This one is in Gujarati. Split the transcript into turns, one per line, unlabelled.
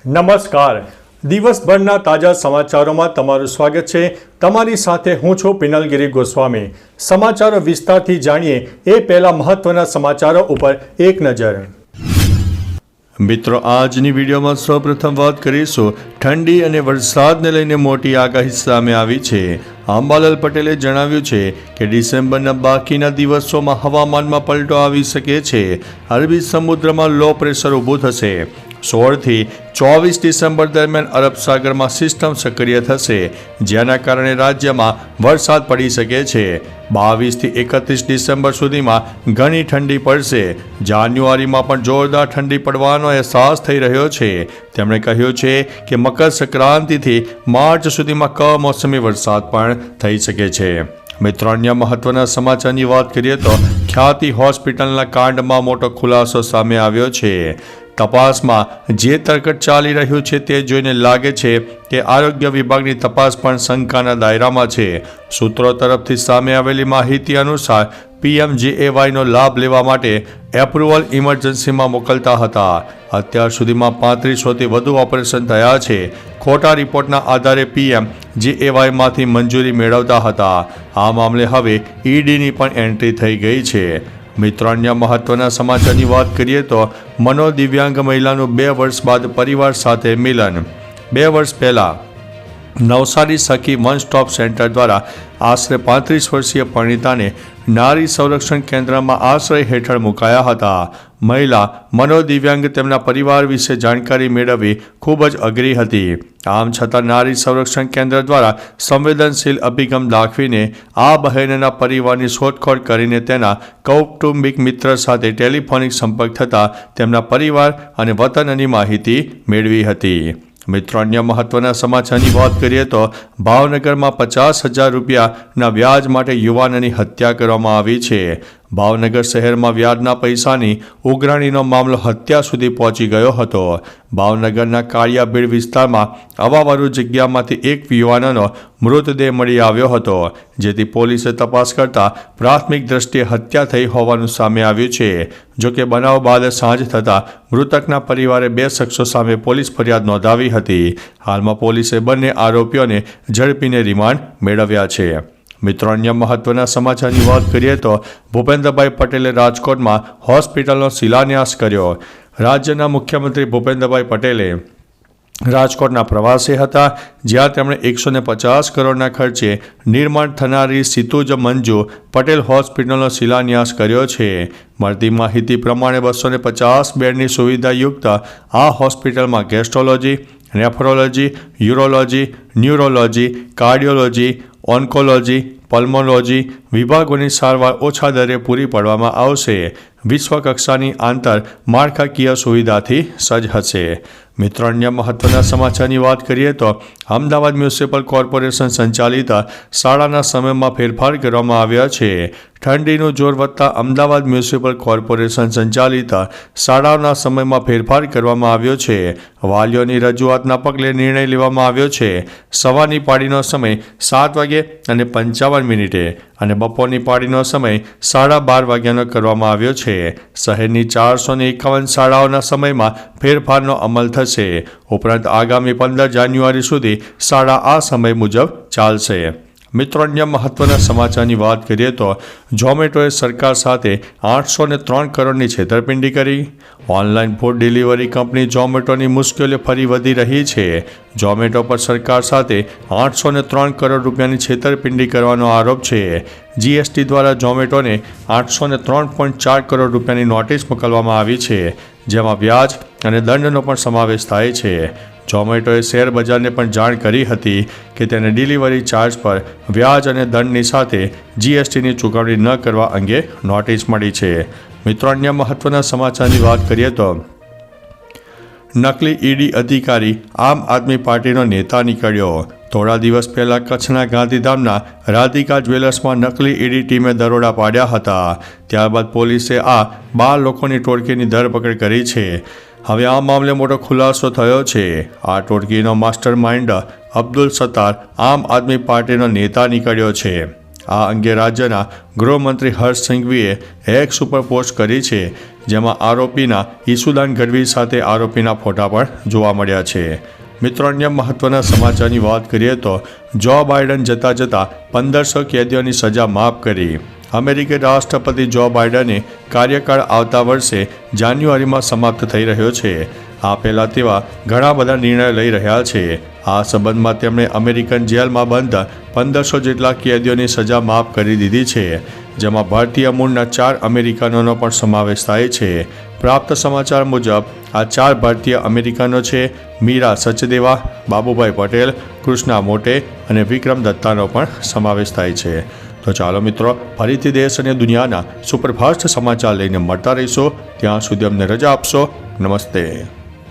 નમસ્કાર. દિવસભરના તાજા સમાચારોમાં તમારું સ્વાગત છે. તમારી સાથે હું છું પિનલગીરી ગોસ્વામી. સમાચારો વિસ્તારથી જાણીએ એ પહેલા મહત્વના સમાચારો ઉપર એક નજર. મિત્રો, આજની વિડીયોમાં સૌપ્રથમ વાત કરીશું ઠંડી અને વરસાદને લઈને મોટી આગાહી સામે આવી છે. અંબાલાલ પટેલે જણાવ્યું છે કે ડિસેમ્બરના બાકીના દિવસોમાં હવામાનમાં પલટો આવી શકે છે. અરબી સમુદ્રમાં લો પ્રેશર ઊભું થશે. 16થી 24 ડિસેમ્બર દરમિયાન અરબ સાગરમાં સિસ્ટમ સક્રિય થશે, જેના કારણે રાજ્યમાં વરસાદ પડી શકે છે. 22થી 31 ડિસેમ્બર સુધીમાં ઘણી ઠંડી પડશે. જાન્યુઆરીમાં પણ જોરદાર ઠંડી પડવાનો અહેસાસ થઈ રહ્યો છે. તેમણે કહ્યું છે કે મકર સંક્રાંતિથી માર્ચ સુધીમાં કમોસમી વરસાદ પણ થઈ શકે છે. મિત્રો, અન્ય મહત્વના સમાચારની વાત કરીએ તો ખ્યાતિ હોસ્પિટલના કાંડમાં મોટો ખુલાસો સામે આવ્યો છે. તપાસમાં જે તરકટ ચાલી રહ્યું છે તે જોઈને લાગે છે કે આરોગ્ય વિભાગની તપાસ પણ શંકાના દાયરામાં છે. સૂત્રો તરફથી સામે આવેલી માહિતી અનુસાર PMJAYનો લાભ લેવા માટે એપ્રુવલ ઇમરજન્સીમાં મોકલતા હતા. અત્યાર સુધીમાં 3500થી વધુ ઓપરેશન થયા છે. ખોટા રિપોર્ટના આધારે PMJAYમાંથી મંજૂરી મેળવતા હતા. આ મામલે હવે EDની પણ એન્ટ્રી થઈ ગઈ છે. મિત્રો, અન્ય મહત્વના સમાચારની વાત કરીએ તો મનોદિવ્યાંગ મહિલાનું 2 વર્ષ બાદ પરિવાર સાથે મિલન. 2 વર્ષ પહેલા નવસારી સખી વન સ્ટોપ સેન્ટર દ્વારા આશરે 35 વર્ષીય પરિણીતાને નારી સંરક્ષણ કેન્દ્રમાં આશ્રય હેઠળ મુકાયા હતા. મહિલા મનોદિવ્યાંગ તેમના પરિવાર વિશે જાણકારી મેળવવી ખૂબ જ અઘરી હતી. આમ છતાં નારી સંરક્ષણ કેન્દ્ર દ્વારા સંવેદનશીલ અભિગમ દાખવીને આ બહેનના પરિવારની શોધખોળ કરીને તેના કૌટુંબિક મિત્ર સાથે ટેલિફોનિક સંપર્ક થતાં તેમના પરિવાર અને વતનની માહિતી મેળવી હતી. મિત્રો, અન્ય મહત્વના સમાચારની વાત કરીએ તો ભાવનગરમાં 50,000 રૂપિયાના વ્યાજ માટે યુવાનની હત્યા કરવામાં આવી છે. ભાવનગર શહેરમાં વ્યાજના પૈસાની ઉઘરાણીનો મામલો હત્યા સુધી પહોંચી ગયો હતો. ભાવનગરના કાળિયાભીડ વિસ્તારમાં અવાવરૂ જગ્યામાંથી એક યુવાનનો મૃતદેહ મળી આવ્યો હતો, જેથી પોલીસે તપાસ કરતા પ્રાથમિક દ્રષ્ટિએ હત્યા થઈ હોવાનું સામે આવ્યું છે. જોકે બનાવ બાદ સાંજ થતાં મૃતકના પરિવારે 2 શખ્સો સામે પોલીસ ફરિયાદ નોંધાવી હતી. હાલમાં પોલીસે બંને આરોપીઓને ઝડપીને રિમાન્ડ મેળવ્યા છે. મિત્રો, અન્ય મહત્વના સમાચારની વાત કરીએ તો ભૂપેન્દ્રભાઈ પટેલે રાજકોટમાં હોસ્પિટલનો શિલાન્યાસ કર્યો. રાજ્યના મુખ્યમંત્રી ભૂપેન્દ્રભાઈ પટેલે રાજકોટના પ્રવાસે હતા, જ્યાં તેમણે 150 કરોડના ખર્ચે નિર્માણ થનારી સિતુજ મંજુ પટેલ હોસ્પિટલનો શિલાન્યાસ કર્યો છે. મળતી માહિતી પ્રમાણે 250 બેડની સુવિધાયુક્ત આ હોસ્પિટલમાં gastrology, nephrology, urology, neurology, cardiology, oncology, pulmology વિભાગોની સારવાર ઓછા દરે પૂરી પાડવામાં આવશે. વિશ્વકક્ષાની આંતર માળખાકીય સુવિધાથી સજ્જ હશે. મિત્રો, અન્ય મહત્વના સમાચારની વાત કરીએ તો અમદાવાદ મ્યુનિસિપલ કોર્પોરેશન સંચાલિત શાળાના સમયમાં ફેરફાર કરવામાં આવ્યા છે. ઠંડીનું જોર વધતા અમદાવાદ મ્યુનિસિપલ કોર્પોરેશન સંચાલિત શાળાઓના સમયમાં ફેરફાર કરવામાં આવ્યો છે. વાલીઓની રજૂઆતના પગલે નિર્ણય લેવામાં આવ્યો છે. સવારની પાળીનો સમય 7 વાગે અને 55 મિનિટે અને બપોરની પાળીનો સમય 12:30 વાગ્યાનો કરવામાં આવ્યો છે. શહેરની 451 શાળાઓના સમયમાં ફેરફારનો અમલ થશે. ઉપરાંત આગામી 15 જાન્યુઆરી સુધી શાળા આ સમય મુજબ ચાલશે. મિત્રો, અન્ય મહત્વના સમાચારની વાત કરીએ તો ઝોમેટોએ સરકાર સાથે 803 કરોડની છેતરપિંડી કરી. ઓનલાઈન ફૂડ ડિલિવરી કંપની ઝોમેટોની મુશ્કેલીઓ ફરી વધી રહી છે. ઝોમેટો પર સરકાર સાથે 803 કરોડ રૂપિયાની છેતરપિંડી કરવાનો આરોપ છે. GST દ્વારા ઝોમેટોને 803.4 કરોડ રૂપિયાની નોટિસ મોકલવામાં આવી છે, જેમાં વ્યાજ અને દંડનો પણ સમાવેશ થાય છે. ઝોમેટોએ શેર બજારને પણ જાણ કરી હતી કે તેને ડિલિવરી ચાર્જ પર વ્યાજ અને દંડની સાથે GSTની ચૂકવણી ન કરવા અંગે નોટિસ મળી છે. મિત્રો, અન્ય મહત્વના સમાચારની વાત કરીએ તો નકલી ED અધિકારી આમ આદમી પાર્ટીનો નેતા નીકળ્યો. થોડા દિવસ પહેલા કચ્છના ગાંધીધામના રાધિકા જ્વેલર્સમાં નકલી ED ટીમે દરોડા પાડ્યા હતા. ત્યારબાદ પોલીસે આ 12 લોકોની ટોળકીની ધરપકડ કરી છે. હવે આ મામલે મોટો ખુલાસો થયો છે. આ ટોળકીનો માસ્ટર માઇન્ડ અબ્દુલ સત્તાર આમ આદમી પાર્ટીનો નેતા નીકળ્યો છે. આ અંગે રાજ્યના ગૃહમંત્રી હર્ષ સંઘવીએ એક્સ ઉપર પોસ્ટ કરી છે જેમાં આરોપીના ઈસુદાન ગઢવી સાથે આરોપીના ફોટા પણ જોવા મળ્યા છે. મિત્રો, અન્ય મહત્વના સમાચારની વાત કરીએ તો જો બાઇડન જતાં 1500 કેદીઓની સજા માફ કરી. અમેરિકી રાષ્ટ્રપતિ જો બાઇડને કાર્યકાળ આવતા વર્ષે જાન્યુઆરીમાં સમાપ્ત થઈ રહ્યો છે. આ પહેલાં તેવા ઘણા બધા નિર્ણયો લઈ રહ્યા છે. આ સંબંધમાં તેમણે અમેરિકન જેલમાં બંધ 1500 જેટલા કેદીઓની સજા માફ કરી દીધી છે, જેમાં ભારતીય મૂળના 4 અમેરિકનોનો પણ સમાવેશ થાય છે. પ્રાપ્ત સમાચાર મુજબ આ 4 ભારતીય અમેરિકનો છે. મીરા સચદેવા, બાબુભાઈ પટેલ, કૃષ્ણા મોટે અને વિક્રમ દત્તાનો પણ સમાવેશ થાય છે. તો ચાલો મિત્રો, ફરીથી દેશ અને દુનિયાના સુપરફાસ્ટ સમાચાર લઈને મળતા રહીશો. ત્યાં સુધી અમને રજા આપશો. નમસ્તે.